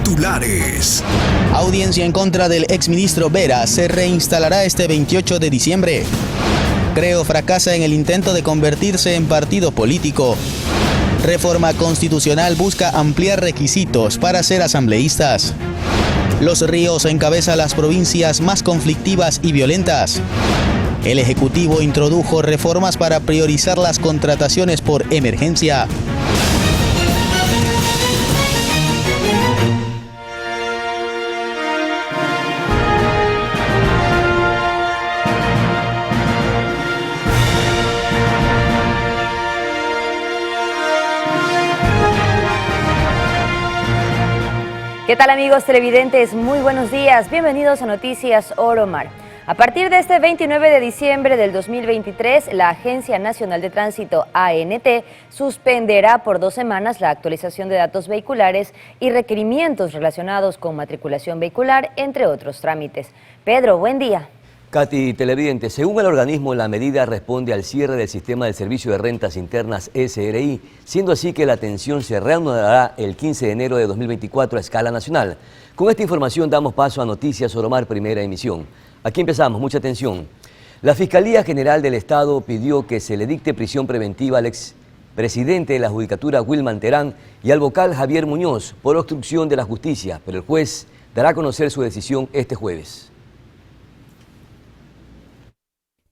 Titulares. Audiencia en contra del exministro Vera se reinstalará este 28 de diciembre. Creo fracasa en el intento de convertirse en partido político. Reforma constitucional busca ampliar requisitos para ser asambleístas. Los Ríos encabeza las provincias más conflictivas y violentas. El Ejecutivo introdujo reformas para priorizar las contrataciones por emergencia. ¿Qué tal, amigos televidentes? Muy buenos días. Bienvenidos a Noticias Oro Mar. A partir de este 29 de diciembre del 2023, la Agencia Nacional de Tránsito, ANT, suspenderá por 2 semanas la actualización de datos vehiculares y requerimientos relacionados con matriculación vehicular, entre otros trámites. Pedro, buen día. Katy, televidente, según el organismo, la medida responde al cierre del sistema del Servicio de Rentas Internas SRI, siendo así que la atención se reanudará el 15 de enero de 2024 a escala nacional. Con esta información damos paso a Noticias Oro Mar, primera emisión. Aquí empezamos, mucha atención. La Fiscalía General del Estado pidió que se le dicte prisión preventiva al expresidente de la Judicatura, Wilman Terán, y al vocal Javier Muñoz por obstrucción de la justicia, pero el juez dará a conocer su decisión este jueves.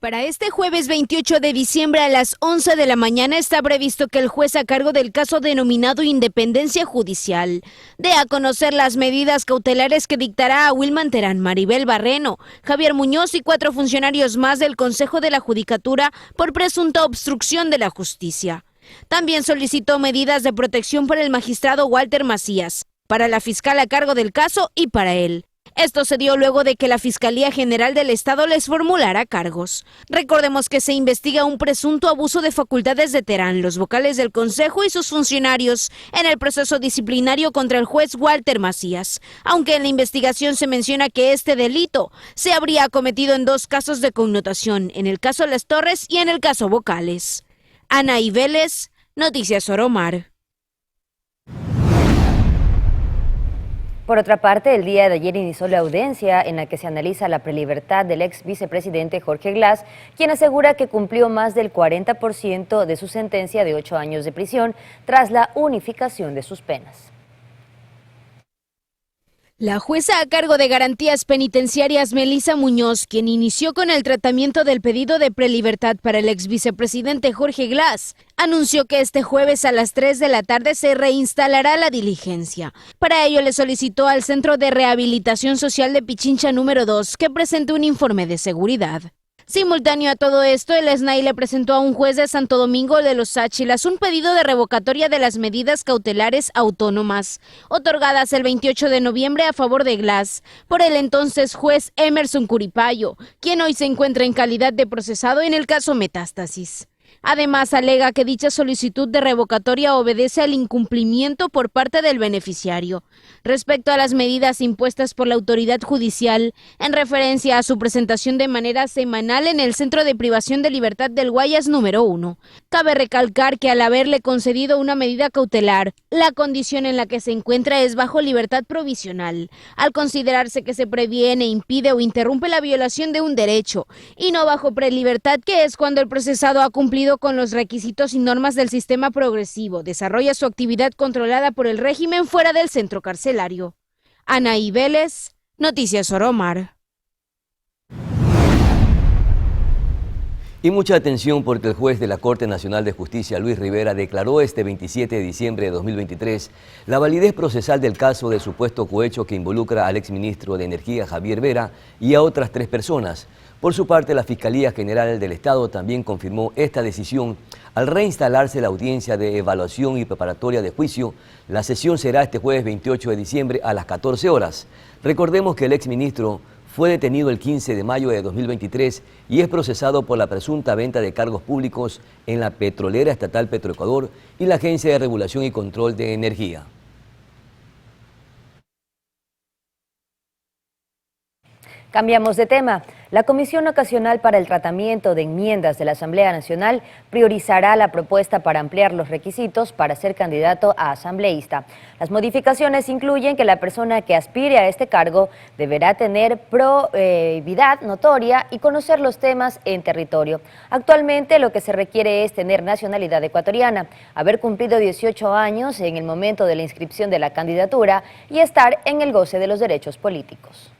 Para este jueves 28 de diciembre a las 11 de la mañana está previsto que el juez a cargo del caso denominado Independencia Judicial dé a conocer las medidas cautelares que dictará a Wilman Terán, Maribel Barreno, Javier Muñoz y 4 funcionarios más del Consejo de la Judicatura por presunta obstrucción de la justicia. También solicitó medidas de protección para el magistrado Walter Macías, para la fiscal a cargo del caso y para él. Esto se dio luego de que la Fiscalía General del Estado les formulara cargos. Recordemos que se investiga un presunto abuso de facultades de Terán, los vocales del Consejo y sus funcionarios en el proceso disciplinario contra el juez Walter Macías, aunque en la investigación se menciona que este delito se habría cometido en 2 casos de connotación, en el caso Las Torres y en el caso Vocales. Anaí Vélez, Noticias Oro Mar. Por otra parte, el día de ayer inició la audiencia en la que se analiza la prelibertad del ex vicepresidente Jorge Glass, quien asegura que cumplió más del 40% de su sentencia de 8 años de prisión tras la unificación de sus penas. La jueza a cargo de Garantías Penitenciarias, Melissa Muñoz, quien inició con el tratamiento del pedido de prelibertad para el ex vicepresidente Jorge Glass, anunció que este jueves a las 3 de la tarde se reinstalará la diligencia. Para ello le solicitó al Centro de Rehabilitación Social de Pichincha número 2 que presente un informe de seguridad. Simultáneo a todo esto, el SNAI le presentó a un juez de Santo Domingo de los Sáchilas un pedido de revocatoria de las medidas cautelares autónomas, otorgadas el 28 de noviembre a favor de Glass, por el entonces juez Emerson Curipayo, quien hoy se encuentra en calidad de procesado en el caso Metástasis. Además, alega que dicha solicitud de revocatoria obedece al incumplimiento por parte del beneficiario respecto a las medidas impuestas por la autoridad judicial en referencia a su presentación de manera semanal en el Centro de Privación de Libertad del Guayas número 1. Cabe recalcar que al haberle concedido una medida cautelar, la condición en la que se encuentra es bajo libertad provisional, al considerarse que se previene, impide o interrumpe la violación de un derecho, y no bajo prelibertad, que es cuando el procesado ha cumplido con los requisitos y normas del sistema progresivo, desarrolla su actividad controlada por el régimen fuera del centro carcelario. Anaí Vélez, Noticias Oro Mar. Y mucha atención porque el juez de la Corte Nacional de Justicia, Luis Rivera, declaró este 27 de diciembre de 2023 la validez procesal del caso de supuesto cohecho que involucra al exministro de Energía, Javier Vera, y a otras 3 personas. Por su parte, la Fiscalía General del Estado también confirmó esta decisión al reinstalarse la audiencia de evaluación y preparatoria de juicio. La sesión será este jueves 28 de diciembre a las 14 horas. Recordemos que el exministro fue detenido el 15 de mayo de 2023 y es procesado por la presunta venta de cargos públicos en la petrolera estatal Petroecuador y la Agencia de Regulación y Control de Energía. Cambiamos de tema. La Comisión Ocasional para el Tratamiento de Enmiendas de la Asamblea Nacional priorizará la propuesta para ampliar los requisitos para ser candidato a asambleísta. Las modificaciones incluyen que la persona que aspire a este cargo deberá tener probidad notoria y conocer los temas en territorio. Actualmente lo que se requiere es tener nacionalidad ecuatoriana, haber cumplido 18 años en el momento de la inscripción de la candidatura y estar en el goce de los derechos políticos.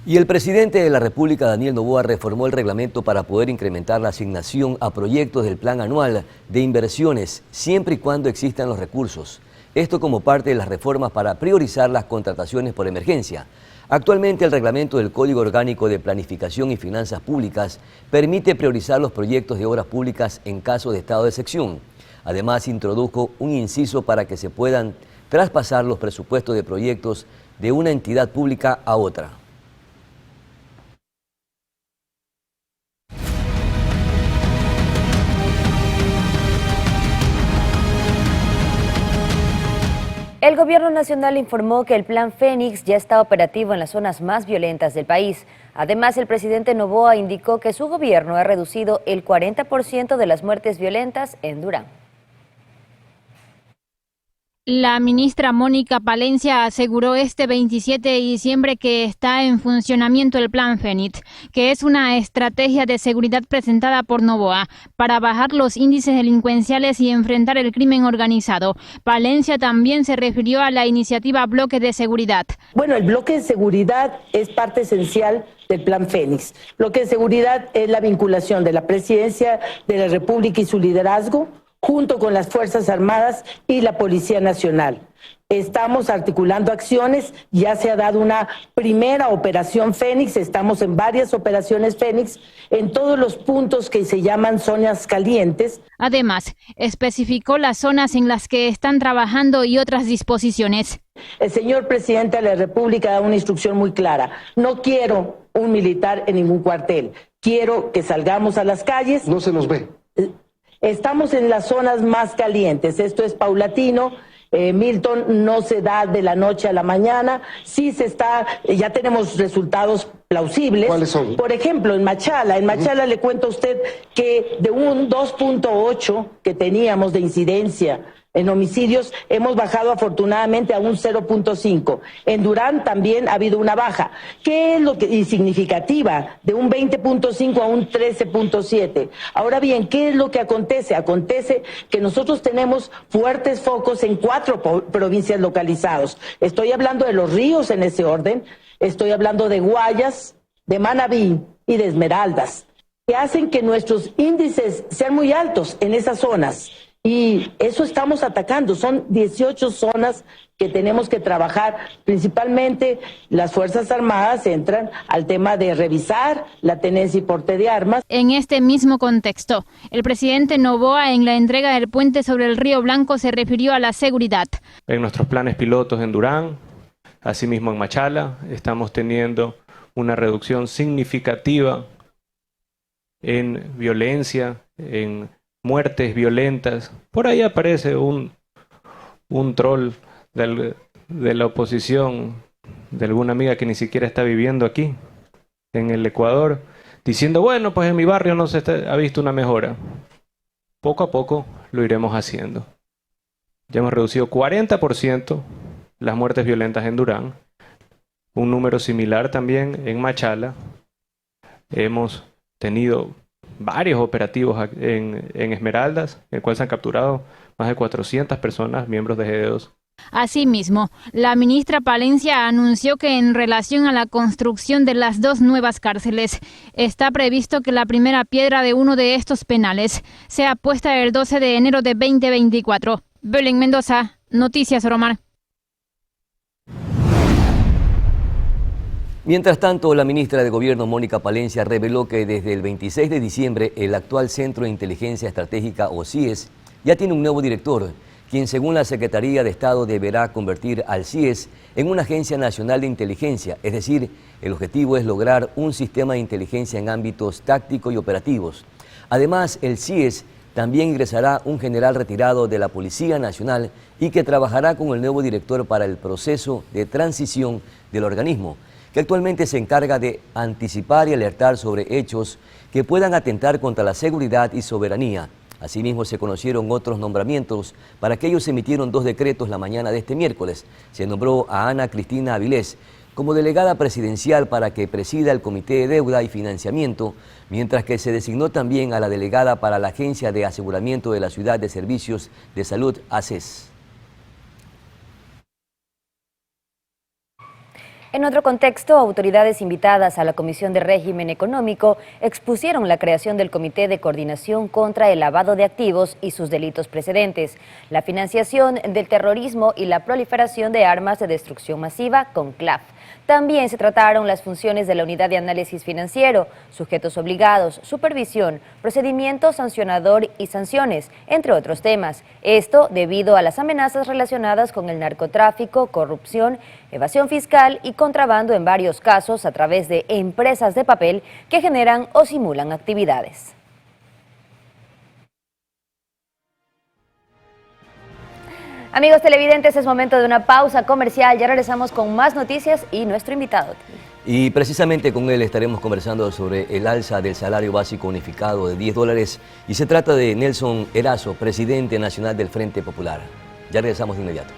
Y el presidente de la República, Daniel Noboa, reformó el reglamento para poder incrementar la asignación a proyectos del Plan Anual de Inversiones, siempre y cuando existan los recursos. Esto como parte de las reformas para priorizar las contrataciones por emergencia. Actualmente el reglamento del Código Orgánico de Planificación y Finanzas Públicas permite priorizar los proyectos de obras públicas en caso de estado de excepción. Además, introdujo un inciso para que se puedan traspasar los presupuestos de proyectos de una entidad pública a otra. El Gobierno Nacional informó que el Plan Fénix ya está operativo en las zonas más violentas del país. Además, el presidente Noboa indicó que su gobierno ha reducido el 40% de las muertes violentas en Durán. La ministra Mónica Palencia aseguró este 27 de diciembre que está en funcionamiento el Plan Fénix, que es una estrategia de seguridad presentada por Noboa para bajar los índices delincuenciales y enfrentar el crimen organizado. Palencia también se refirió a la iniciativa Bloque de Seguridad. Bueno, el bloque de seguridad es parte esencial del Plan Fénix. Bloque de seguridad es la vinculación de la Presidencia de la República y su liderazgo junto con las Fuerzas Armadas y la Policía Nacional. Estamos articulando acciones, ya se ha dado una primera operación Fénix, estamos en varias operaciones Fénix, en todos los puntos que se llaman zonas calientes. Además, especificó las zonas en las que están trabajando y otras disposiciones. El señor presidente de la República da una instrucción muy clara: no quiero un militar en ningún cuartel, quiero que salgamos a las calles. No se nos ve. Estamos en las zonas más calientes, esto es paulatino, Milton, no se da de la noche a la mañana, sí se está, ya tenemos resultados plausibles. ¿Cuáles son? Por ejemplo, en Machala le cuento a usted que de un 2.8 que teníamos de incidencia en homicidios, hemos bajado afortunadamente a un 0.5. En Durán también ha habido una baja. ¿Qué es lo que y significativa? De un 20.5 a un 13.7. Ahora bien, ¿qué es lo que acontece? Acontece que nosotros tenemos fuertes focos en 4 provincias localizados. Estoy hablando de Los Ríos en ese orden, estoy hablando de Guayas, de Manabí y de Esmeraldas, que hacen que nuestros índices sean muy altos en esas zonas. Y eso estamos atacando, son 18 zonas que tenemos que trabajar, principalmente las Fuerzas Armadas entran al tema de revisar la tenencia y porte de armas. En este mismo contexto, el presidente Noboa en la entrega del puente sobre el Río Blanco se refirió a la seguridad. En nuestros planes pilotos en Durán, asimismo en Machala, estamos teniendo una reducción significativa en violencia, en muertes violentas. Por ahí aparece un troll de la oposición, de alguna amiga que ni siquiera está viviendo aquí, en el Ecuador, diciendo, bueno, pues en mi barrio no se ha visto una mejora. Poco a poco lo iremos haciendo. Ya hemos reducido 40% las muertes violentas en Durán, un número similar también en Machala. Hemos tenido varios operativos en Esmeraldas, en el cual se han capturado más de 400 personas, miembros de GD2. Asimismo, la ministra Palencia anunció que en relación a la construcción de las 2 nuevas cárceles, está previsto que la primera piedra de uno de estos penales sea puesta el 12 de enero de 2024. Belén Mendoza, Noticias Oromar. Mientras tanto, la ministra de Gobierno, Mónica Palencia, reveló que desde el 26 de diciembre el actual Centro de Inteligencia Estratégica, o CIES, ya tiene un nuevo director, quien según la Secretaría de Estado deberá convertir al CIES en una agencia nacional de inteligencia, es decir, el objetivo es lograr un sistema de inteligencia en ámbitos tácticos y operativos. Además, el CIES también ingresará un general retirado de la Policía Nacional y que trabajará con el nuevo director para el proceso de transición del organismo, que actualmente se encarga de anticipar y alertar sobre hechos que puedan atentar contra la seguridad y soberanía. Asimismo, se conocieron otros nombramientos. Para aquellos se emitieron 2 decretos la mañana de este miércoles. Se nombró a Ana Cristina Avilés como delegada presidencial para que presida el Comité de Deuda y Financiamiento, mientras que se designó también a la delegada para la Agencia de Aseguramiento de la Ciudad de Servicios de Salud, ACES. En otro contexto, autoridades invitadas a la Comisión de Régimen Económico expusieron la creación del Comité de Coordinación contra el Lavado de Activos y sus delitos precedentes, la financiación del terrorismo y la proliferación de armas de destrucción masiva, CONCLAF. También se trataron las funciones de la Unidad de Análisis Financiero, sujetos obligados, supervisión, procedimiento sancionador y sanciones, entre otros temas. Esto debido a las amenazas relacionadas con el narcotráfico, corrupción, evasión fiscal y contrabando en varios casos a través de empresas de papel que generan o simulan actividades. Amigos televidentes, es momento de una pausa comercial. Ya regresamos con más noticias y nuestro invitado. Y precisamente con él estaremos conversando sobre el alza del salario básico unificado de $10. Y se trata de Nelson Erazo, presidente nacional del Frente Popular. Ya regresamos de inmediato.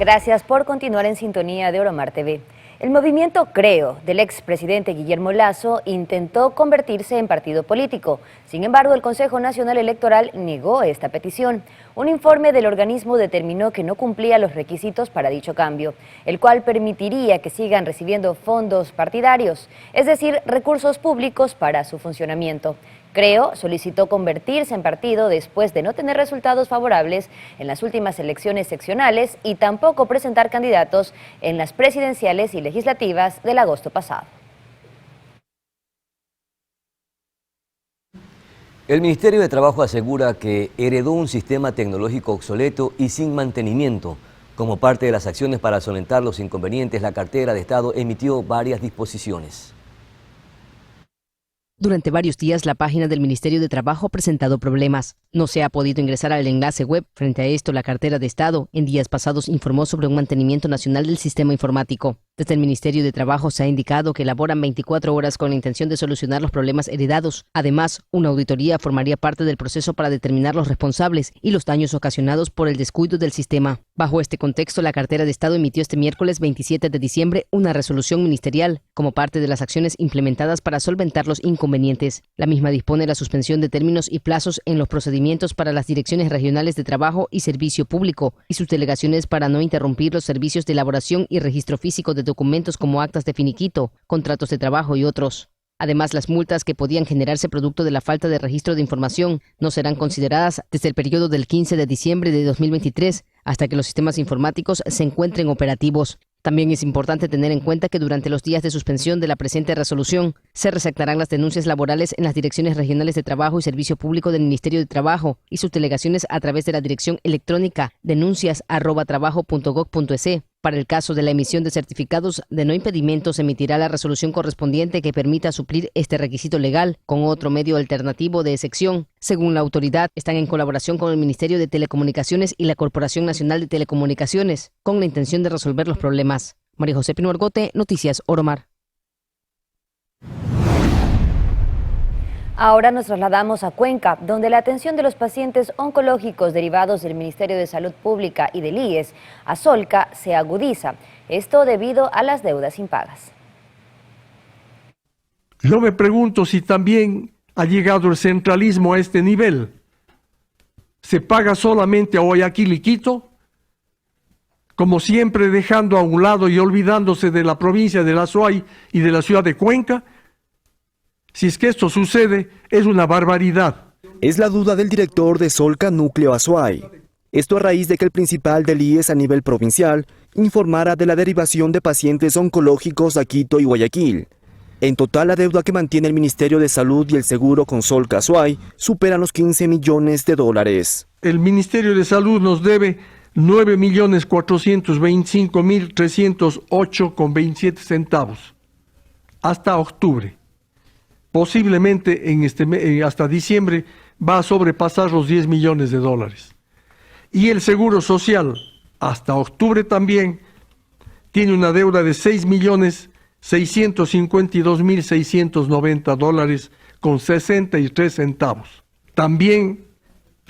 Gracias por continuar en sintonía de Oromar TV. El movimiento Creo del expresidente Guillermo Lasso intentó convertirse en partido político. Sin embargo, el Consejo Nacional Electoral negó esta petición. Un informe del organismo determinó que no cumplía los requisitos para dicho cambio, el cual permitiría que sigan recibiendo fondos partidarios, es decir, recursos públicos para su funcionamiento. Creo solicitó convertirse en partido después de no tener resultados favorables en las últimas elecciones seccionales y tampoco presentar candidatos en las presidenciales y legislativas del agosto pasado. El Ministerio de Trabajo asegura que heredó un sistema tecnológico obsoleto y sin mantenimiento. Como parte de las acciones para solventar los inconvenientes, la cartera de Estado emitió varias disposiciones. Durante varios días, la página del Ministerio de Trabajo ha presentado problemas. No se ha podido ingresar al enlace web. Frente a esto, la cartera de Estado en días pasados informó sobre un mantenimiento nacional del sistema informático. Desde el Ministerio de Trabajo se ha indicado que elaboran 24 horas con la intención de solucionar los problemas heredados. Además, una auditoría formaría parte del proceso para determinar los responsables y los daños ocasionados por el descuido del sistema. Bajo este contexto, la cartera de Estado emitió este miércoles 27 de diciembre una resolución ministerial como parte de las acciones implementadas para solventar los inconvenientes. La misma dispone la suspensión de términos y plazos en los procedimientos para las direcciones regionales de trabajo y servicio público y sus delegaciones para no interrumpir los servicios de elaboración y registro físico de documentos como actas de finiquito, contratos de trabajo y otros. Además, las multas que podían generarse producto de la falta de registro de información no serán consideradas desde el periodo del 15 de diciembre de 2023 hasta que los sistemas informáticos se encuentren operativos. También es importante tener en cuenta que durante los días de suspensión de la presente resolución se receptarán las denuncias laborales en las direcciones regionales de trabajo y servicio público del Ministerio de Trabajo y sus delegaciones a través de la dirección electrónica denuncias@trabajo.gov.es. Para el caso de la emisión de certificados de no impedimento, se emitirá la resolución correspondiente que permita suplir este requisito legal con otro medio alternativo de excepción. Según la autoridad, están en colaboración con el Ministerio de Telecomunicaciones y la Corporación Nacional de Telecomunicaciones, con la intención de resolver los problemas. María José Pino Argote, Noticias Oromar. Ahora nos trasladamos a Cuenca, donde la atención de los pacientes oncológicos derivados del Ministerio de Salud Pública y del IES a Solca se agudiza. Esto debido a las deudas impagas. Yo me pregunto si también ha llegado el centralismo a este nivel. ¿Se paga solamente a Guayaquil y Quito? Como siempre, dejando a un lado y olvidándose de la provincia de La Azuay y de la ciudad de Cuenca. Si es que esto sucede, es una barbaridad. Es la duda del director de Solca Núcleo Azuay. Esto a raíz de que el principal del IES a nivel provincial informara de la derivación de pacientes oncológicos a Quito y Guayaquil. En total, la deuda que mantiene el Ministerio de Salud y el Seguro con Solca Azuay supera los 15 millones de dólares. El Ministerio de Salud nos debe 9.425.308,27 centavos hasta octubre. Posiblemente hasta diciembre va a sobrepasar los 10 millones de dólares. Y el Seguro Social, hasta octubre también, tiene una deuda de 6.652.690 dólares con 63 centavos. También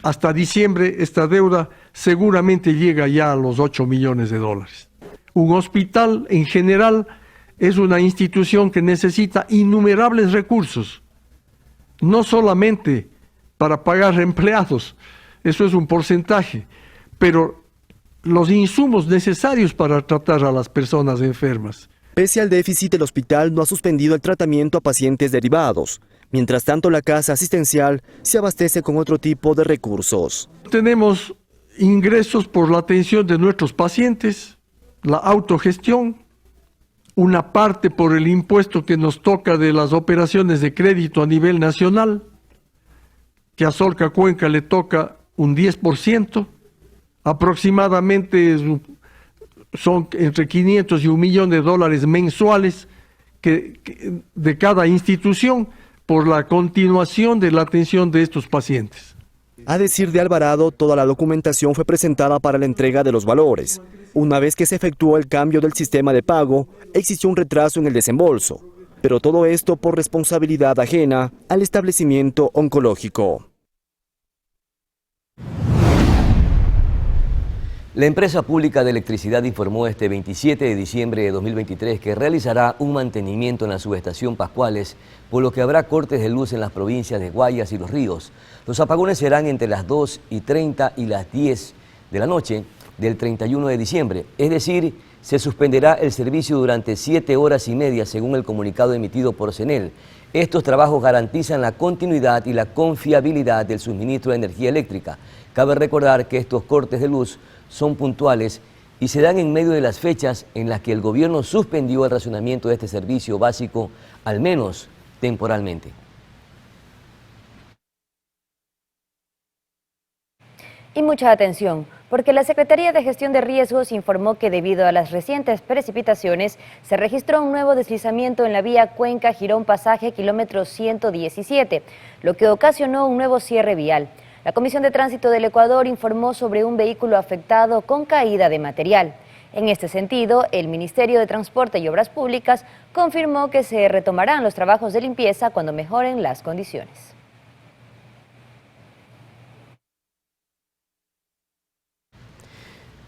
hasta diciembre esta deuda seguramente llega ya a los 8 millones de dólares. Un hospital en general es una institución que necesita innumerables recursos, no solamente para pagar empleados, eso es un porcentaje, pero los insumos necesarios para tratar a las personas enfermas. Pese al déficit, el hospital no ha suspendido el tratamiento a pacientes derivados. Mientras tanto, la casa asistencial se abastece con otro tipo de recursos. Tenemos ingresos por la atención de nuestros pacientes, la autogestión, una parte por el impuesto que nos toca de las operaciones de crédito a nivel nacional, que a Solca Cuenca le toca un 10%, aproximadamente son entre 500 y $1 millón mensuales de cada institución por la continuación de la atención de estos pacientes. A decir de Alvarado, toda la documentación fue presentada para la entrega de los valores. Una vez que se efectuó el cambio del sistema de pago, existió un retraso en el desembolso, pero todo esto por responsabilidad ajena al establecimiento oncológico. La empresa pública de electricidad informó este 27 de diciembre de 2023 que realizará un mantenimiento en la subestación Pascuales, por lo que habrá cortes de luz en las provincias de Guayas y Los Ríos. Los apagones serán entre las 2:30 y las 10 de la noche del 31 de diciembre, es decir, se suspenderá el servicio durante 7 horas y media según el comunicado emitido por CENEL. Estos trabajos garantizan la continuidad y la confiabilidad del suministro de energía eléctrica. Cabe recordar que estos cortes de luz son puntuales y se dan en medio de las fechas en las que el gobierno suspendió el racionamiento de este servicio básico, al menos temporalmente. Y mucha atención, porque la Secretaría de Gestión de Riesgos informó que debido a las recientes precipitaciones se registró un nuevo deslizamiento en la vía Cuenca-Girón Pasaje kilómetro 117, lo que ocasionó un nuevo cierre vial. La Comisión de Tránsito del Ecuador informó sobre un vehículo afectado con caída de material. En este sentido, el Ministerio de Transporte y Obras Públicas confirmó que se retomarán los trabajos de limpieza cuando mejoren las condiciones.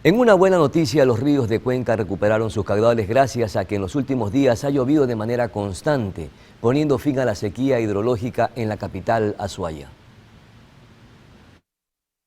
En una buena noticia, los ríos de Cuenca recuperaron sus caudales gracias a que en los últimos días ha llovido de manera constante, poniendo fin a la sequía hidrológica en la capital Azuaya.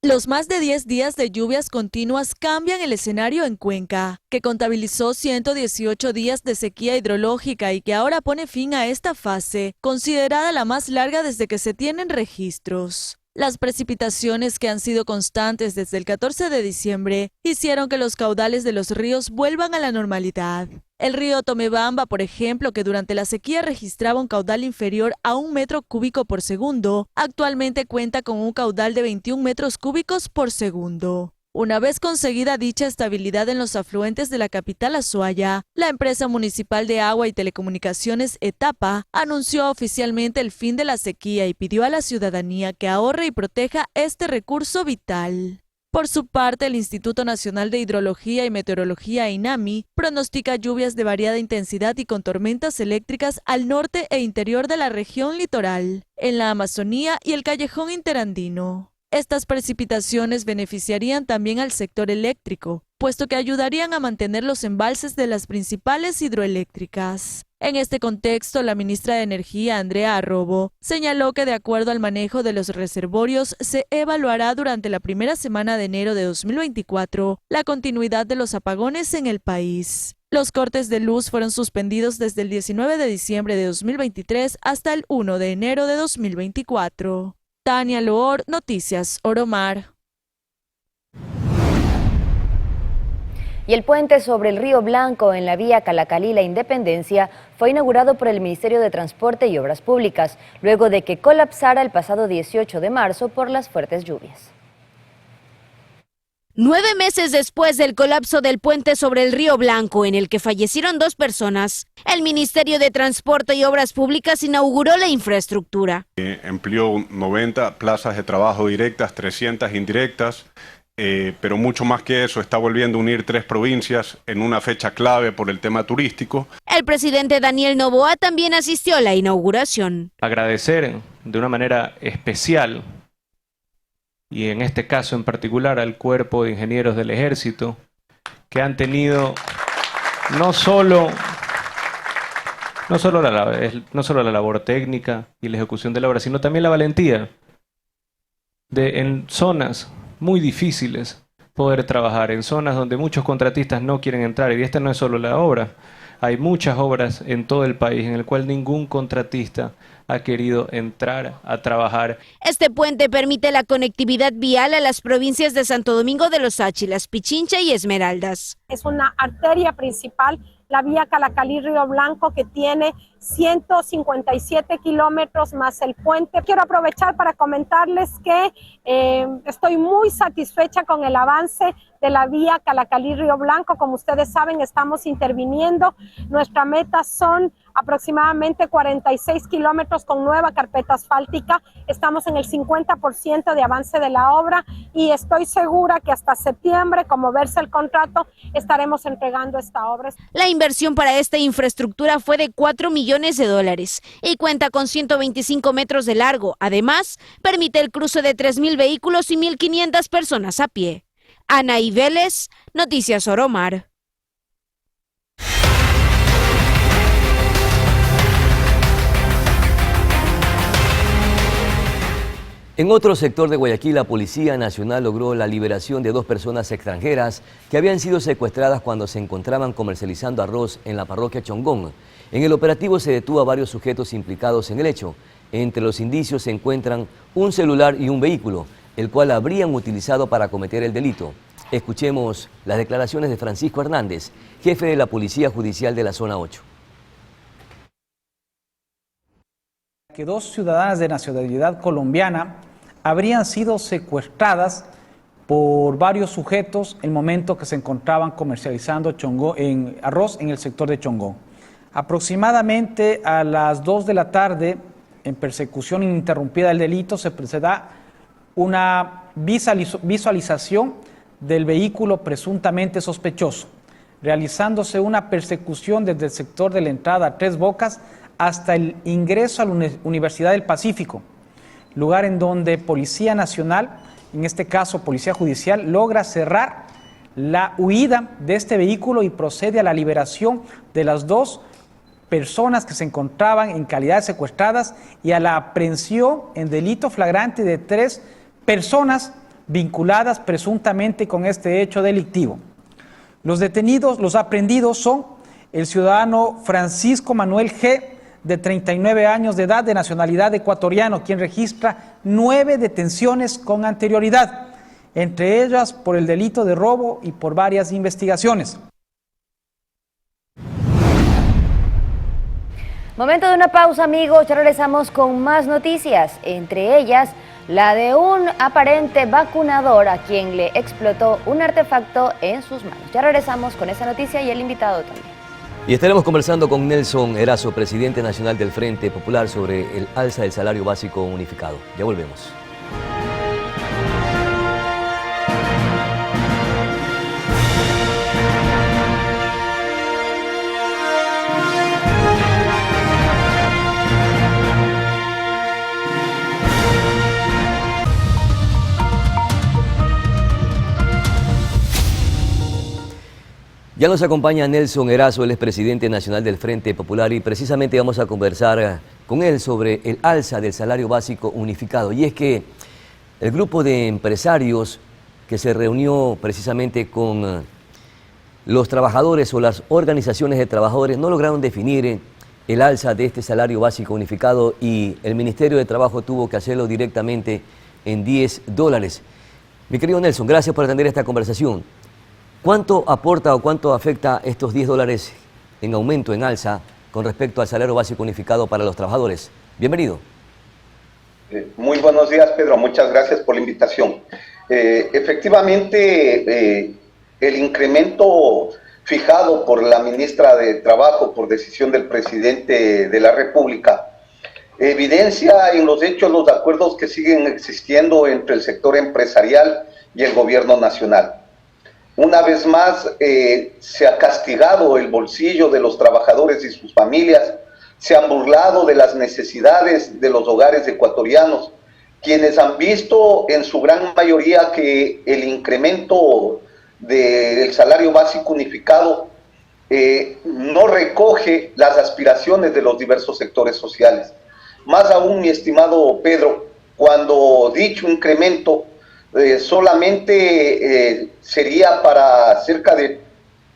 Los más de 10 días de lluvias continuas cambian el escenario en Cuenca, que contabilizó 118 días de sequía hidrológica y que ahora pone fin a esta fase, considerada la más larga desde que se tienen registros. Las precipitaciones, que han sido constantes desde el 14 de diciembre, hicieron que los caudales de los ríos vuelvan a la normalidad. El río Tomebamba, por ejemplo, que durante la sequía registraba un caudal inferior a 1 metro cúbico por segundo, actualmente cuenta con un caudal de 21 metros cúbicos por segundo. Una vez conseguida dicha estabilidad en los afluentes de la capital Azuaya, la empresa municipal de agua y telecomunicaciones Etapa anunció oficialmente el fin de la sequía y pidió a la ciudadanía que ahorre y proteja este recurso vital. Por su parte, el Instituto Nacional de Hidrología y Meteorología, INAMI, pronostica lluvias de variada intensidad y con tormentas eléctricas al norte e interior de la región litoral, en la Amazonía y el Callejón Interandino. Estas precipitaciones beneficiarían también al sector eléctrico, puesto que ayudarían a mantener los embalses de las principales hidroeléctricas. En este contexto, la ministra de Energía, Andrea Arrobo, señaló que de acuerdo al manejo de los reservorios, se evaluará durante la primera semana de enero de 2024 la continuidad de los apagones en el país. Los cortes de luz fueron suspendidos desde el 19 de diciembre de 2023 hasta el 1 de enero de 2024. Tania Loor, Noticias Oromar. Y el puente sobre el Río Blanco en la vía Calacalí-La Independencia fue inaugurado por el Ministerio de Transporte y Obras Públicas, luego de que colapsara el pasado 18 de marzo por las fuertes lluvias. 9 meses después del colapso del puente sobre el Río Blanco, en el que fallecieron 2 personas, el Ministerio de Transporte y Obras Públicas inauguró la infraestructura. Empleó 90 plazas de trabajo directas, 300 indirectas, pero mucho más que eso, está volviendo a unir 3 provincias en una fecha clave por el tema turístico. El presidente Daniel Noboa también asistió a la inauguración. Agradecer de una manera especial, y en este caso en particular al Cuerpo de Ingenieros del Ejército, que han tenido no solo la labor técnica y la ejecución de la obra, sino también la valentía de en zonas muy difíciles poder trabajar, en zonas donde muchos contratistas no quieren entrar, y esta no es solo la obra. Hay muchas obras en todo el país en el cual ningún contratista ha querido entrar a trabajar. Este puente permite la conectividad vial a las provincias de Santo Domingo de los Áchilas, Pichincha y Esmeraldas. Es una arteria principal, la vía Calacalí-Río Blanco, que tiene 157 kilómetros más el puente. Quiero aprovechar para comentarles que estoy muy satisfecha con el avance de la vía Calacalí-Río Blanco. Como ustedes saben, estamos interviniendo. Nuestra meta son aproximadamente 46 kilómetros con nueva carpeta asfáltica. Estamos en el 50% de avance de la obra y estoy segura que hasta septiembre, como verse el contrato, estaremos entregando esta obra. La inversión para esta infraestructura fue de $4 millones y cuenta con 125 metros de largo. Además, permite el cruce de 3.000 vehículos y 1.500 personas a pie. Anaí Vélez, Noticias Oromar. En otro sector de Guayaquil, la Policía Nacional logró la liberación de 2 personas extranjeras que habían sido secuestradas cuando se encontraban comercializando arroz en la parroquia Chongón. En el operativo se detuvo a varios sujetos implicados en el hecho. Entre los indicios se encuentran un celular y un vehículo, el cual habrían utilizado para cometer el delito. Escuchemos las declaraciones de Francisco Hernández, jefe de la Policía Judicial de la Zona 8. Que 2 ciudadanas de nacionalidad colombiana habrían sido secuestradas por varios sujetos en el momento que se encontraban comercializando arroz en el sector de Chongón. Aproximadamente a las 2 de la tarde, en persecución ininterrumpida del delito, se da una visualización del vehículo presuntamente sospechoso, realizándose una persecución desde el sector de la entrada a Tres Bocas hasta el ingreso a la Universidad del Pacífico, lugar en donde Policía Nacional, en este caso Policía Judicial, logra cerrar la huida de este vehículo y procede a la liberación de las 2 personas que se encontraban en calidad de secuestradas y a la aprehensión en delito flagrante de 3 personas vinculadas presuntamente con este hecho delictivo. Los aprendidos son el ciudadano Francisco Manuel G., de 39 años de edad, de nacionalidad ecuatoriano, quien registra 9 detenciones con anterioridad, entre ellas por el delito de robo y por varias investigaciones. Momento de una pausa, amigos, ya regresamos con más noticias, entre ellas la de un aparente vacunador a quien le explotó un artefacto en sus manos. Ya regresamos con esa noticia y el invitado también. Y estaremos conversando con Nelson Erazo, presidente nacional del Frente Popular, sobre el alza del salario básico unificado. Ya volvemos. Ya nos acompaña Nelson Erazo, él es presidente nacional del Frente Popular y precisamente vamos a conversar con él sobre el alza del salario básico unificado. Y es que el grupo de empresarios que se reunió precisamente con los trabajadores o las organizaciones de trabajadores no lograron definir el alza de este salario básico unificado y el Ministerio de Trabajo tuvo que hacerlo directamente en $10. Mi querido Nelson, gracias por atender esta conversación. ¿Cuánto aporta o cuánto afecta estos $10 en aumento, en alza, con respecto al salario básico unificado para los trabajadores? Bienvenido. Muy buenos días, Pedro. Muchas gracias por la invitación. Efectivamente, el incremento fijado por la ministra de Trabajo por decisión del presidente de la República evidencia en los hechos los acuerdos que siguen existiendo entre el sector empresarial y el gobierno nacional. Una vez más, se ha castigado el bolsillo de los trabajadores y sus familias, se han burlado de las necesidades de los hogares ecuatorianos, quienes han visto en su gran mayoría que el incremento del salario básico unificado no recoge las aspiraciones de los diversos sectores sociales. Más aún, mi estimado Pedro, cuando dicho incremento solamente sería para cerca de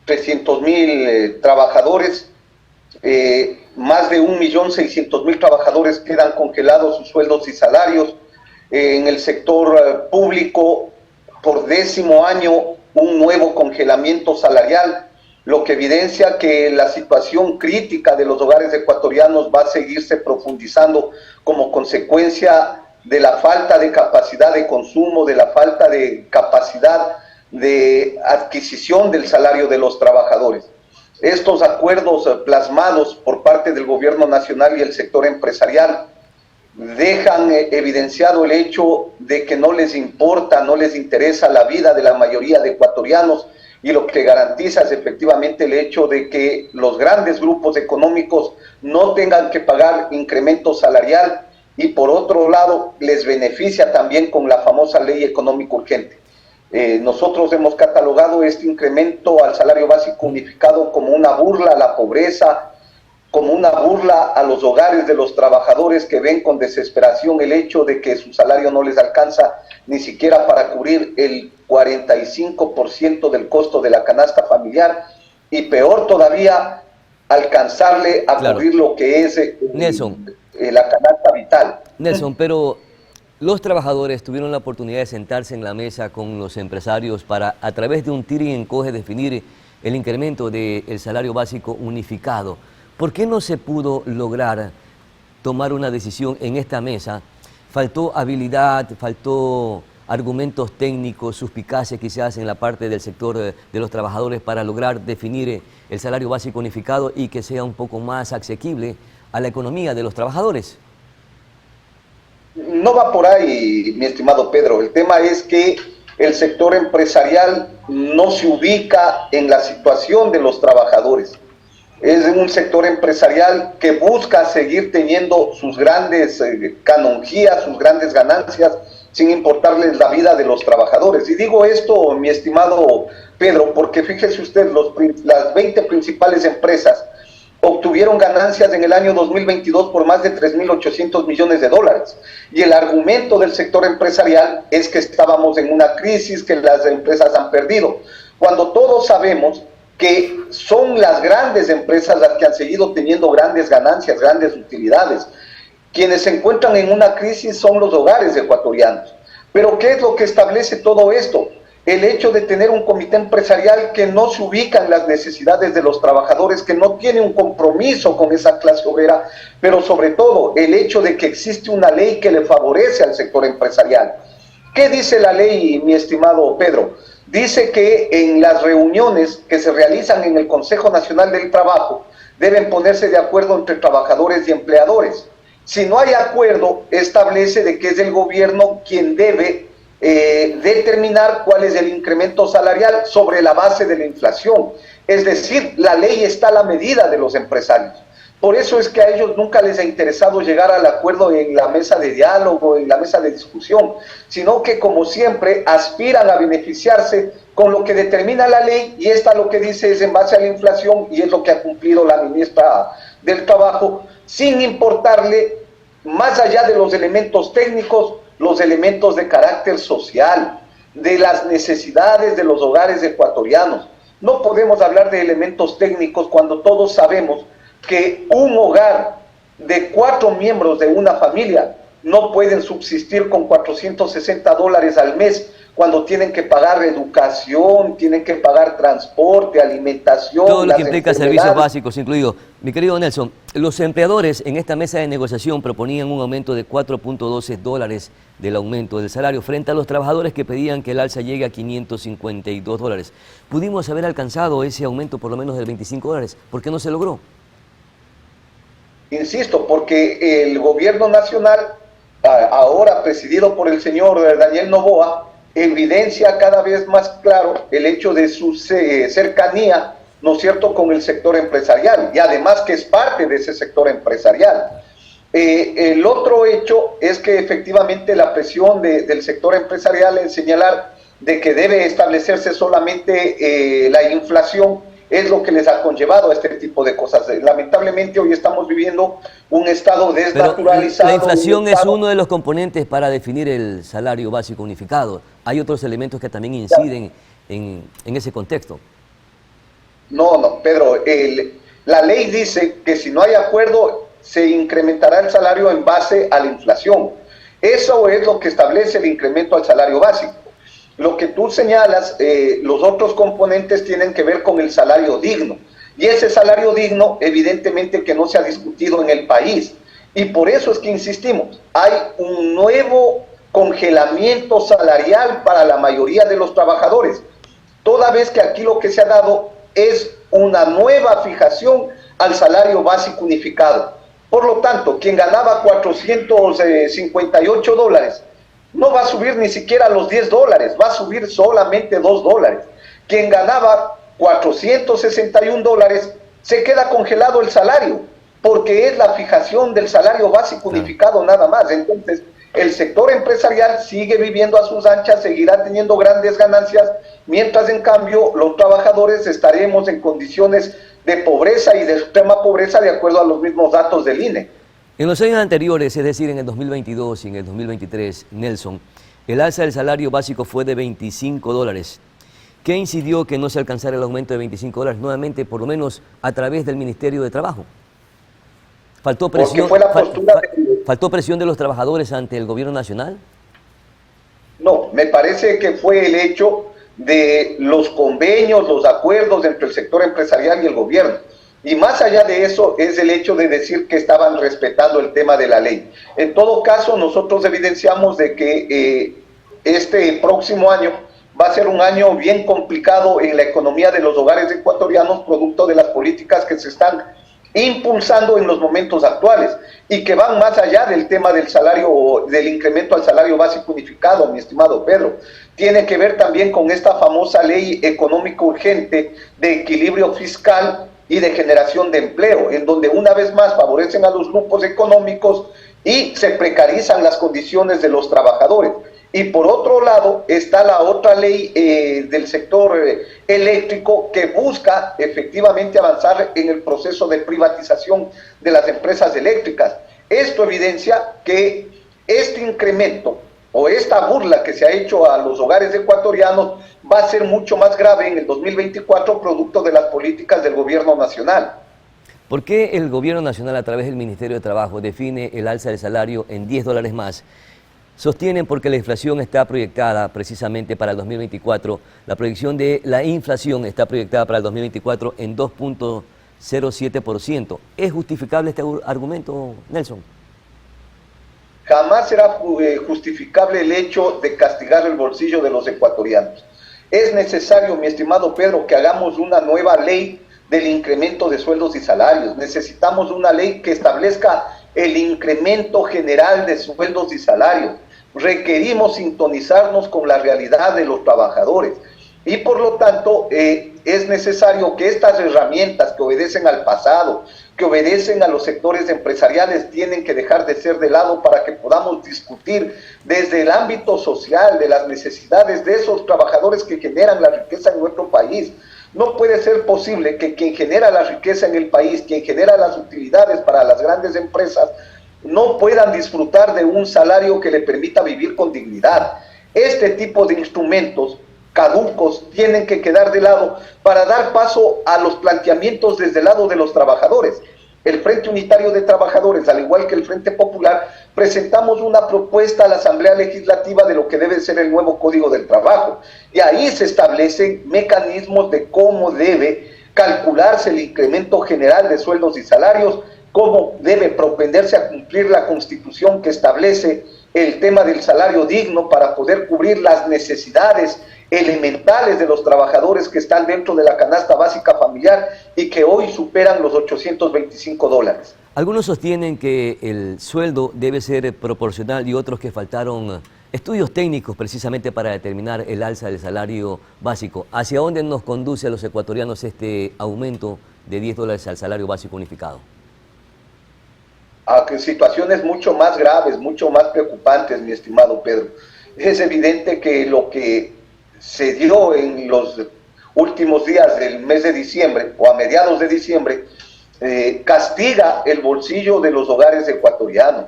300,000 trabajadores, más de 1.600.000 trabajadores quedan congelados sus sueldos y salarios. En el sector público, por 10º año, un nuevo congelamiento salarial, lo que evidencia que la situación crítica de los hogares ecuatorianos va a seguirse profundizando como consecuencia de la falta de capacidad de consumo, de la falta de capacidad de adquisición del salario de los trabajadores. Estos acuerdos plasmados por parte del gobierno nacional y el sector empresarial dejan evidenciado el hecho de que no les importa, no les interesa la vida de la mayoría de ecuatorianos, y lo que garantiza es efectivamente el hecho de que los grandes grupos económicos no tengan que pagar incremento salarial, y por otro lado les beneficia también con la famosa ley económica urgente. Nosotros hemos catalogado este incremento al salario básico unificado como una burla a la pobreza, como una burla a los hogares de los trabajadores que ven con desesperación el hecho de que su salario no les alcanza ni siquiera para cubrir el 45% del costo de la canasta familiar, y peor todavía, alcanzarle a cubrir lo que es Nelson, la canasta vital. Nelson, pero los trabajadores tuvieron la oportunidad de sentarse en la mesa con los empresarios para, a través de un tira y encoge, definir el incremento del salario básico unificado. ¿Por qué no se pudo lograr tomar una decisión en esta mesa? ¿Faltó habilidad, faltó argumentos técnicos, suspicacia quizás en la parte del sector de los trabajadores para lograr definir el salario básico unificado y que sea un poco más asequible a la economía de los trabajadores? No va por ahí, mi estimado Pedro. El tema es que el sector empresarial no se ubica en la situación de los trabajadores. Es un sector empresarial que busca seguir teniendo sus grandes canonjías, sus grandes ganancias, sin importarles la vida de los trabajadores. Y digo esto, mi estimado Pedro, porque fíjese usted, las 20 principales empresas obtuvieron ganancias en el año 2022 por más de 3.800 millones de dólares. Y el argumento del sector empresarial es que estábamos en una crisis, que las empresas han perdido, cuando todos sabemos que son las grandes empresas las que han seguido teniendo grandes ganancias, grandes utilidades. Quienes se encuentran en una crisis son los hogares ecuatorianos. Pero ¿qué es lo que establece todo esto? El hecho de tener un comité empresarial que no se ubica en las necesidades de los trabajadores, que no tiene un compromiso con esa clase obrera, pero sobre todo el hecho de que existe una ley que le favorece al sector empresarial. ¿Qué dice la ley, mi estimado Pedro? Dice que en las reuniones que se realizan en el Consejo Nacional del Trabajo deben ponerse de acuerdo entre trabajadores y empleadores. Si no hay acuerdo, establece de que es el gobierno quien debe determinar cuál es el incremento salarial sobre la base de la inflación. Es decir, la ley está a la medida de los empresarios. Por eso es que a ellos nunca les ha interesado llegar al acuerdo en la mesa de diálogo, en la mesa de discusión, sino que, como siempre, aspiran a beneficiarse con lo que determina la ley, y esta lo que dice es en base a la inflación, y es lo que ha cumplido la ministra del Trabajo, sin importarle, más allá de los elementos técnicos, los elementos de carácter social, de las necesidades de los hogares ecuatorianos. No podemos hablar de elementos técnicos cuando todos sabemos que un hogar de 4 miembros de una familia no pueden subsistir con $460 al mes, cuando tienen que pagar educación, tienen que pagar transporte, alimentación. Todo lo que implica servicios básicos incluidos. Mi querido Nelson, los empleadores en esta mesa de negociación proponían un aumento de $4.12 del aumento del salario frente a los trabajadores que pedían que el alza llegue a $552. ¿Pudimos haber alcanzado ese aumento por lo menos del $25? ¿Por qué no se logró? Insisto, porque el gobierno nacional, ahora presidido por el señor Daniel Noboa, evidencia cada vez más claro el hecho de su cercanía, ¿no es cierto?, con el sector empresarial, y además que es parte de ese sector empresarial. El otro hecho es que efectivamente la presión del sector empresarial en señalar de que debe establecerse solamente la inflación es lo que les ha conllevado a este tipo de cosas. Lamentablemente hoy estamos viviendo un estado desnaturalizado. Pero la inflación es uno de los componentes para definir el salario básico unificado. Hay otros elementos que también inciden en ese contexto. No, Pedro, la ley dice que si no hay acuerdo se incrementará el salario en base a la inflación. Eso es lo que establece el incremento al salario básico. Lo que tú señalas, los otros componentes tienen que ver con el salario digno. Y ese salario digno, evidentemente que no se ha discutido en el país. Y por eso es que insistimos, hay un nuevo congelamiento salarial para la mayoría de los trabajadores. Toda vez que aquí lo que se ha dado es una nueva fijación al salario básico unificado. Por lo tanto, quien ganaba $458, no va a subir ni siquiera los $10, va a subir solamente $2. Quien ganaba $461 se queda congelado el salario, porque es la fijación del salario básico unificado nada más. Entonces, el sector empresarial sigue viviendo a sus anchas, seguirá teniendo grandes ganancias, mientras en cambio los trabajadores estaremos en condiciones de pobreza y de extrema pobreza de acuerdo a los mismos datos del INE. En los años anteriores, es decir, en el 2022 y en el 2023, Nelson, el alza del salario básico fue de $25. ¿Qué incidió que no se alcanzara el aumento de $25 nuevamente, por lo menos a través del Ministerio de Trabajo? ¿Faltó presión, ¿faltó presión de los trabajadores ante el gobierno nacional? No, me parece que fue el hecho de los convenios, los acuerdos entre el sector empresarial y el gobierno. Y más allá de eso es el hecho de decir que estaban respetando el tema de la ley. En todo caso, nosotros evidenciamos de que este próximo año va a ser un año bien complicado en la economía de los hogares ecuatorianos, producto de las políticas que se están impulsando en los momentos actuales y que van más allá del tema del salario, del incremento al salario básico unificado, mi estimado Pedro. Tiene que ver también con esta famosa ley económica urgente de equilibrio fiscal y de generación de empleo, en donde una vez más favorecen a los grupos económicos y se precarizan las condiciones de los trabajadores. Y por otro lado está la otra ley del sector eléctrico que busca efectivamente avanzar en el proceso de privatización de las empresas eléctricas. Esto evidencia que este incremento o esta burla que se ha hecho a los hogares ecuatorianos va a ser mucho más grave en el 2024 producto de las políticas del gobierno nacional. ¿Por qué el gobierno nacional a través del Ministerio de Trabajo define el alza del salario en $10 más? Sostienen porque la inflación está proyectada precisamente para el 2024, la proyección de la inflación está proyectada para el 2024 en 2.07%. ¿Es justificable este argumento, Nelson? Jamás será justificable el hecho de castigar el bolsillo de los ecuatorianos. Es necesario, mi estimado Pedro, que hagamos una nueva ley del incremento de sueldos y salarios. Necesitamos una ley que establezca el incremento general de sueldos y salarios. Requerimos sintonizarnos con la realidad de los trabajadores y por lo tanto es necesario que estas herramientas que obedecen al pasado, que obedecen a los sectores empresariales, tienen que dejar de ser de lado para que podamos discutir desde el ámbito social de las necesidades de esos trabajadores que generan la riqueza en nuestro país. No puede ser posible que quien genera la riqueza en el país, quien genera las utilidades para las grandes empresas, no puedan disfrutar de un salario que le permita vivir con dignidad. Este tipo de instrumentos caducos tienen que quedar de lado para dar paso a los planteamientos desde el lado de los trabajadores. El Frente Unitario de Trabajadores, al igual que el Frente Popular, presentamos una propuesta a la Asamblea Legislativa de lo que debe ser el nuevo Código del Trabajo. Y ahí se establecen mecanismos de cómo debe calcularse el incremento general de sueldos y salarios, cómo debe propenderse a cumplir la Constitución que establece el tema del salario digno para poder cubrir las necesidades elementales de los trabajadores que están dentro de la canasta básica familiar y que hoy superan los $825. Algunos sostienen que el sueldo debe ser proporcional y otros que faltaron estudios técnicos precisamente para determinar el alza del salario básico. ¿Hacia dónde nos conduce a los ecuatorianos este aumento de $10 al salario básico unificado? A situaciones mucho más graves, mucho más preocupantes, mi estimado Pedro. Es evidente que lo que se dio en los últimos días del mes de diciembre o a mediados de diciembre castiga el bolsillo de los hogares ecuatorianos.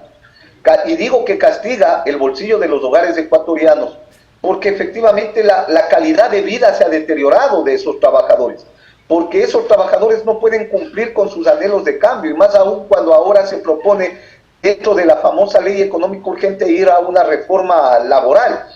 Y digo que castiga el bolsillo de los hogares ecuatorianos porque efectivamente la calidad de vida se ha deteriorado de esos trabajadores, porque esos trabajadores no pueden cumplir con sus anhelos de cambio, y más aún cuando ahora se propone dentro de la famosa ley económica urgente ir a una reforma laboral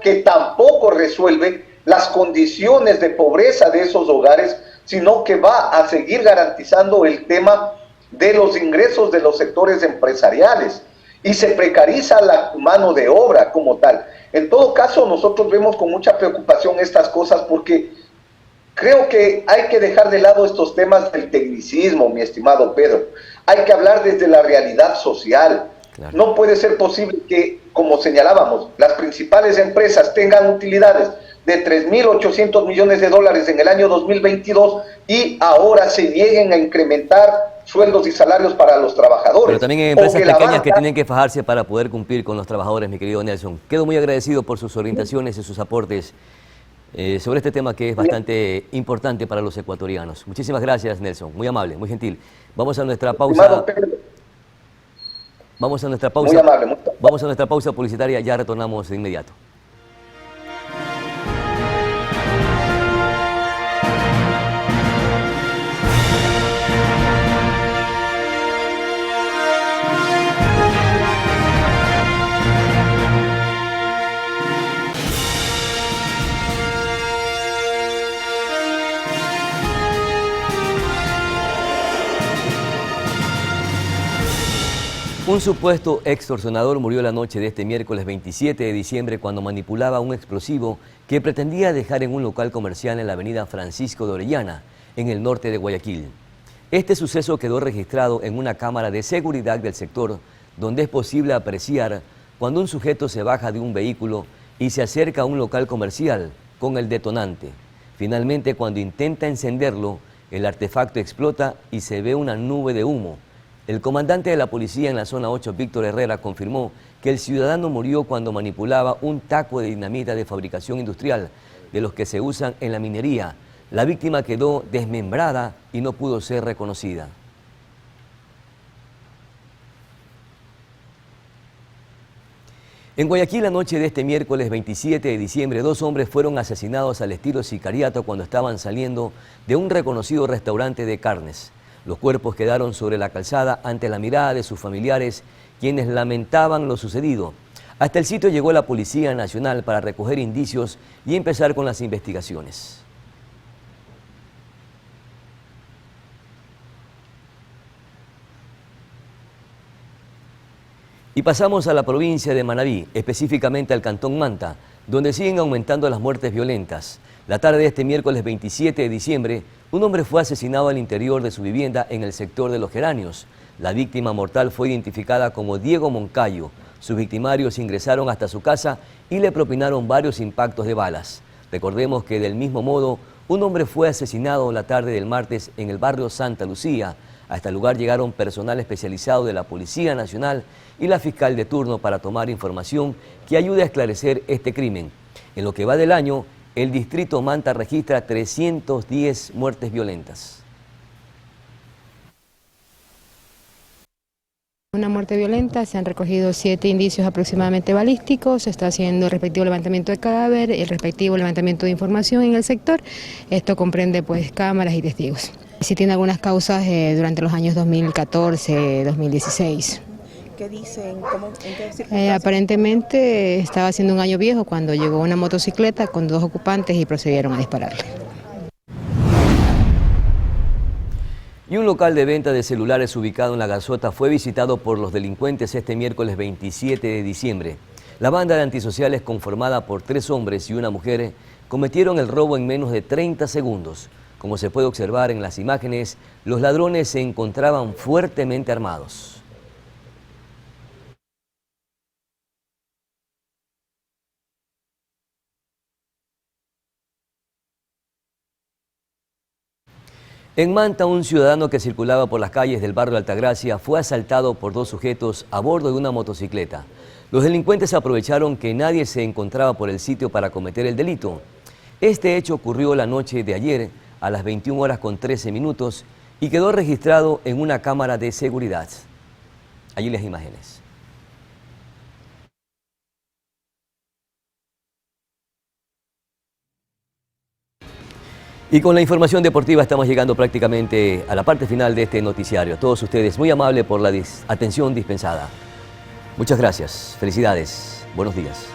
que tampoco resuelve las condiciones de pobreza de esos hogares, sino que va a seguir garantizando el tema de los ingresos de los sectores empresariales y se precariza la mano de obra como tal. En todo caso, nosotros vemos con mucha preocupación estas cosas porque creo que hay que dejar de lado estos temas del tecnicismo, mi estimado Pedro. Hay que hablar desde la realidad social. Claro. No puede ser posible que, como señalábamos, las principales empresas tengan utilidades de $3.800 millones en el año 2022 y ahora se nieguen a incrementar sueldos y salarios para los trabajadores. Pero también hay empresas pequeñas que tienen que fajarse para poder cumplir con los trabajadores, mi querido Nelson. Quedo muy agradecido por sus orientaciones y sus aportes sobre este tema que es bastante importante para los ecuatorianos. Muchísimas gracias, Nelson. Muy amable, muy gentil. Vamos a nuestra pausa. Vamos a nuestra pausa. Vamos a nuestra pausa publicitaria. Ya retornamos de inmediato. Un supuesto extorsionador murió la noche de este miércoles 27 de diciembre cuando manipulaba un explosivo que pretendía dejar en un local comercial en la avenida Francisco de Orellana, en el norte de Guayaquil. Este suceso quedó registrado en una cámara de seguridad del sector, donde es posible apreciar cuando un sujeto se baja de un vehículo y se acerca a un local comercial con el detonante. Finalmente, cuando intenta encenderlo, el artefacto explota y se ve una nube de humo. El comandante de la policía en la zona 8, Víctor Herrera, confirmó que el ciudadano murió cuando manipulaba un taco de dinamita de fabricación industrial, de los que se usan en la minería. La víctima quedó desmembrada y no pudo ser reconocida. En Guayaquil, la noche de este miércoles 27 de diciembre, 2 hombres fueron asesinados al estilo sicariato cuando estaban saliendo de un reconocido restaurante de carnes. Los cuerpos quedaron sobre la calzada ante la mirada de sus familiares, quienes lamentaban lo sucedido. Hasta el sitio llegó la Policía Nacional para recoger indicios y empezar con las investigaciones. Y pasamos a la provincia de Manabí, específicamente al Cantón Manta, donde siguen aumentando las muertes violentas. La tarde de este miércoles 27 de diciembre, un hombre fue asesinado al interior de su vivienda en el sector de Los Geranios. La víctima mortal fue identificada como Diego Moncayo. Sus victimarios ingresaron hasta su casa y le propinaron varios impactos de balas. Recordemos que del mismo modo, un hombre fue asesinado la tarde del martes en el barrio Santa Lucía. A este lugar llegaron personal especializado de la Policía Nacional y la fiscal de turno para tomar información que ayude a esclarecer este crimen. En lo que va del año, el distrito Manta registra 310 muertes violentas. Una muerte violenta, se han recogido 7 indicios aproximadamente balísticos, se está haciendo el respectivo levantamiento de cadáver, el respectivo levantamiento de información en el sector. Esto comprende pues cámaras y testigos. Sí tiene algunas causas durante los años 2014, 2016. ¿Qué dicen? ¿En qué circunstancias? Aparentemente estaba haciendo un año viejo cuando llegó una motocicleta con 2 ocupantes y procedieron a dispararle. Y un local de venta de celulares ubicado en La Garzota fue visitado por los delincuentes este miércoles 27 de diciembre. La banda de antisociales, conformada por 3 hombres y una mujer, cometieron el robo en menos de 30 segundos. Como se puede observar en las imágenes, los ladrones se encontraban fuertemente armados. En Manta, un ciudadano que circulaba por las calles del barrio Altagracia fue asaltado por 2 sujetos a bordo de una motocicleta. Los delincuentes aprovecharon que nadie se encontraba por el sitio para cometer el delito. Este hecho ocurrió la noche de ayer a las 21:13 y quedó registrado en una cámara de seguridad. Allí las imágenes. Y con la información deportiva estamos llegando prácticamente a la parte final de este noticiario. A todos ustedes, muy amable por la atención dispensada. Muchas gracias, felicidades, buenos días.